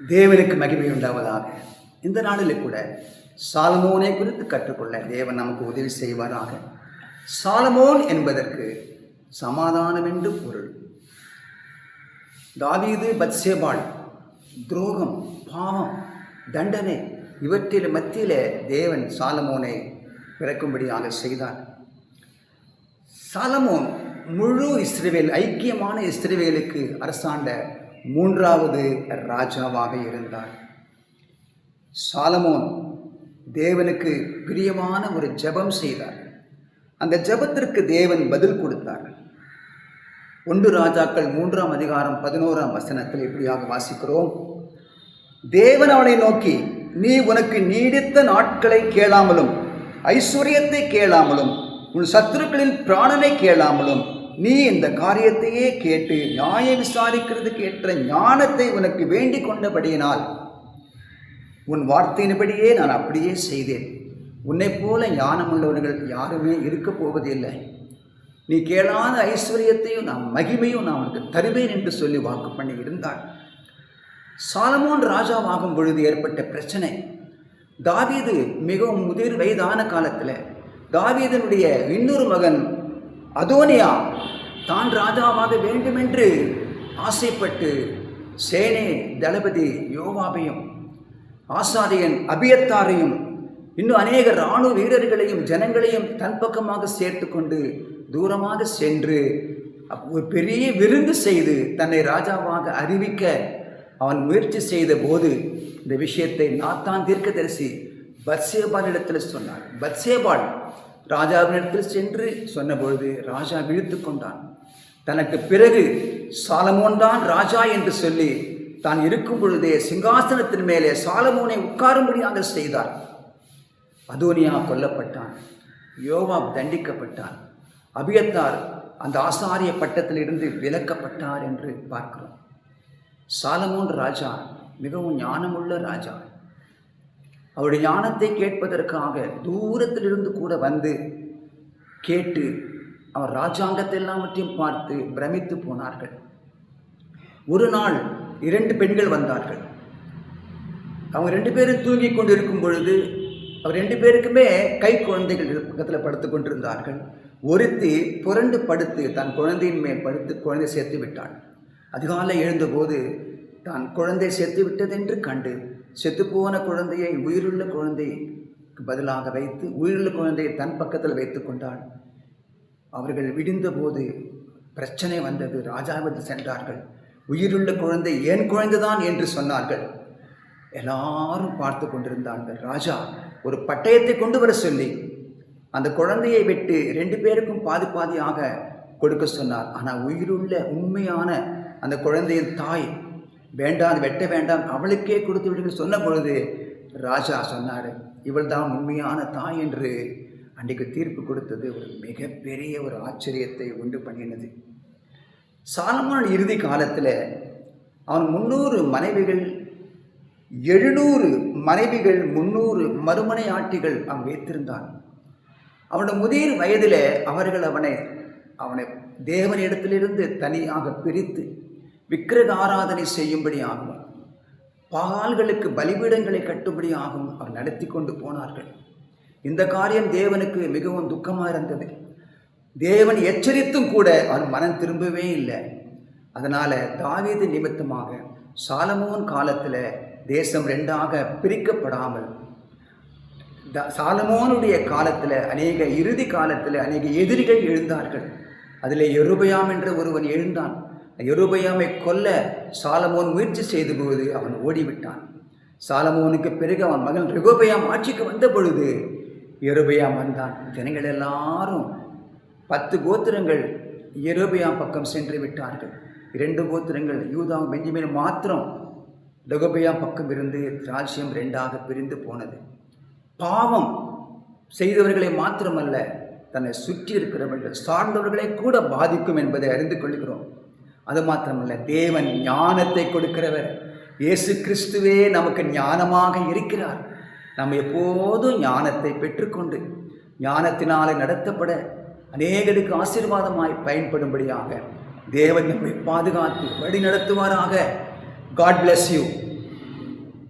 தேவனுக்கு மகிமை உண்டாவதாக. இந்த நாளில் கூட சாலமோனை குறித்து கற்றுக்கொள்ள தேவன் நமக்கு உதவி செய்வாராக. சாலமோன் என்பதற்கு சமாதானம் என்று பொருள். தாவீது பத்சேபாள் துரோகம், பாவம், தண்டனை இவற்றில் மத்தியிலே தேவன் சாலமோனை பிறக்கும்படியாக செய்தார். சாலமோன் முழு இஸ்ரவேல், ஐக்கியமான இஸ்ரவேலுக்கு அரசாண்ட 3வது ராஜாவாக இருந்தார். சாலமோன் தேவனுக்கு பிரியமான ஒரு ஜெபம் செய்தார். அந்த ஜெபத்திற்கு தேவன் பதில் கொடுத்தார். 1 ராஜாக்கள் 3ஆம் அதிகாரம் 11ஆம் வசனத்தில் இப்படியாக வாசிக்கிறோம். தேவன் அவனை நோக்கி, நீ உனக்கு நீடித்த நாட்களை கேளாமலும் ஐஸ்வர்யத்தை கேளாமலும் உன் சத்துருக்களின் பிராணனை கேளாமலும் நீ இந்த காரியத்தையே கேட்டு நியாயம் விசாரிக்கிறதுக்கு ஏற்ற ஞானத்தை உனக்கு வேண்டிக் கொண்டபடியினால் உன் வார்த்தையின்படியே நான் அப்படியே செய்தேன். உன்னை போல ஞானம் உள்ளவர்கள் யாருமே இருக்க போவதில்லை. நீ கேளாத ஐஸ்வர்யத்தையும் நான் மகிமையும் நான் உனக்கு தருவேன் என்று சொல்லி வாக்கு பண்ணி இருந்தார். சாலமோன் ராஜாவாகும் பொழுது ஏற்பட்ட பிரச்சனை, தாவீது மிகவும் முதிர் வயதான காலத்தில் தாவீதனுடைய இன்னொரு மகன் அதோனியா தான் ராஜாவாக வேண்டுமென்று ஆசைப்பட்டு சேனே தளபதி யோவாபையும் ஆசாரியன் அபியத்தாரையும் இன்னும் அநேக இராணுவ வீரர்களையும் ஜனங்களையும் தன் பக்கமாக சேர்த்து கொண்டு தூரமாக சென்று ஒரு பெரிய விருந்து செய்து தன்னை ராஜாவாக அறிவிக்க அவன் முயற்சி செய்த போது இந்த விஷயத்தை நாத்தான் தீர்க்கதரிசி பத்சேபாளிடத்தில் சொன்னார். பத்சேபாள் ராஜாவினிடத்தில் சென்று சொன்னபொழுது ராஜா விழித்து கொண்டான். தனக்கு பிறகு சாலமோன் தான் ராஜா என்று சொல்லி தான் இருக்கும் பொழுதே சிங்காசனத்தின் மேலே சாலமோனை உட்காரும்படியாக செய்தார். அதோனியா கொல்லப்பட்டான், யோவாப் தண்டிக்கப்பட்டான், அபியத்தார் அந்த ஆசாரிய பட்டத்திலிருந்து விலக்கப்பட்டார் என்று பார்க்கிறோம். சாலமோன் ராஜா மிகவும் ஞானமுள்ள ராஜா. அவருடைய ஞானத்தை கேட்பதற்காக தூரத்திலிருந்து கூட வந்து கேட்டு அவர் ராஜாங்கத்தை எல்லாவற்றையும் பார்த்து பிரமித்து போனார்கள். ஒரு நாள் 2 பெண்கள் வந்தார்கள். அவங்க 2 பேரும் தூங்கி கொண்டு இருக்கும் பொழுது அவர் 2 பேருக்குமே கை குழந்தைகள் பக்கத்தில் படுத்து கொண்டிருந்தார்கள். ஒருத்தி புரண்டு படுத்து தன் குழந்தையின் மேல் படுத்து குழந்தை சேர்த்து விட்டாள். அதிகாலை எழுந்தபோது தான் குழந்தை செத்து விட்டதென்று கண்டு செத்துப்போன குழந்தையை உயிருள்ள குழந்தைக்கு பதிலாக வைத்து உயிருள்ள குழந்தையை தன் பக்கத்தில் வைத்து கொண்டாள். அவர்கள் விடிந்தபோது பிரச்சனை வந்தது. ராஜாவிற்கு சென்றார்கள். உயிருள்ள குழந்தை என் குழந்தைதான் என்று சொன்னார்கள். எல்லாரும் பார்த்து கொண்டிருந்தார்கள். ராஜா ஒரு பட்டயத்தை கொண்டு வர சொல்லி அந்த குழந்தையை விட்டு 2 பேருக்கும் பாதி பாதியாக கொடுக்க சொன்னார். ஆனால் உயிருள்ள உண்மையான அந்த குழந்தையின் தாய் வேண்டாம், வெட்ட வேண்டாம், அவளுக்கே கொடுத்து விடுங்கள் சொன்ன பொழுது ராஜா சொன்னார், இவள் தான் உண்மையான தாய் என்று. அன்றைக்கு தீர்ப்பு கொடுத்தது ஒரு மிகப்பெரிய ஒரு ஆச்சரியத்தை உண்டு பண்ணினது. சாலமோன் இறுதி காலத்தில் அவன் 300 மனைவிகள், 700 மனைவிகள், 300 மறுமனை ஆட்டிகள் அவன் வைத்திருந்தான். அவனுடைய முதிர் வயதில் அவர்கள் அவனை தேவனிடத்திலிருந்து தனியாக பிரித்து விக்கிரக ஆராதனை செய்யும்படி ஆகும், பாகால்களுக்கு பலிபீடங்களை கட்டும்படி ஆகும் அவர் நடத்தி கொண்டு போனார்கள். இந்த காரியம் தேவனுக்கு மிகவும் துக்கமாக இருந்தது. தேவன் எச்சரித்தும் கூட அவன் மனம் திரும்பவே இல்லை. அதனால் தாவீது நிமித்தமாக சாலமோன் காலத்தில் தேசம் 2ஆக பிரிக்கப்படாமல் சாலமோனுடைய காலத்தில் இறுதி காலத்தில் அநேக எதிரிகள் எழுந்தார்கள். அதில் யெரொபெயாம் என்ற ஒருவன் எழுந்தான். யெரொபெயாமை கொல்ல சாலமோன் முயற்சி செய்தபோது அவன் ஓடிவிட்டான். சாலமோனுக்கு பிறகு அவன் மகன் ரெகொபெயாம் ஆட்சிக்கு வந்த பொழுது யெரொபெயாம் வந்தான். ஜனங்கள் எல்லாரும் 10 கோத்திரங்கள் யெரொபெயாம் பக்கம் சென்று விட்டார்கள். 2 கோத்திரங்கள் யூதா பெஞ்சமின் மாத்திரம் ரெகொபெயாம் பக்கம் இருந்து ராஜ்யம் 2ஆக பிரிந்து போனது. பாவம் செய்தவர்களை மாத்திரமல்ல, தன்னை சுற்றி இருக்கிறவர்கள் சார்ந்தவர்களை கூட பாதிக்கும் என்பதை அறிந்து கொள்கிறோம். அது மாத்திரமல்ல, தேவன் ஞானத்தை கொடுக்கிறவர். இயேசு கிறிஸ்துவே நமக்கு ஞானமாக இருக்கிறார். நம்ம எப்போதும் ஞானத்தை பெற்றுக்கொண்டு ஞானத்தினாலே நடத்தப்பட அநேகருக்கு ஆசீர்வாதமாய் பயன்படும்படியாக தேவன் நம்மை பாதுகாத்து வழி நடத்துவாராக. God bless you.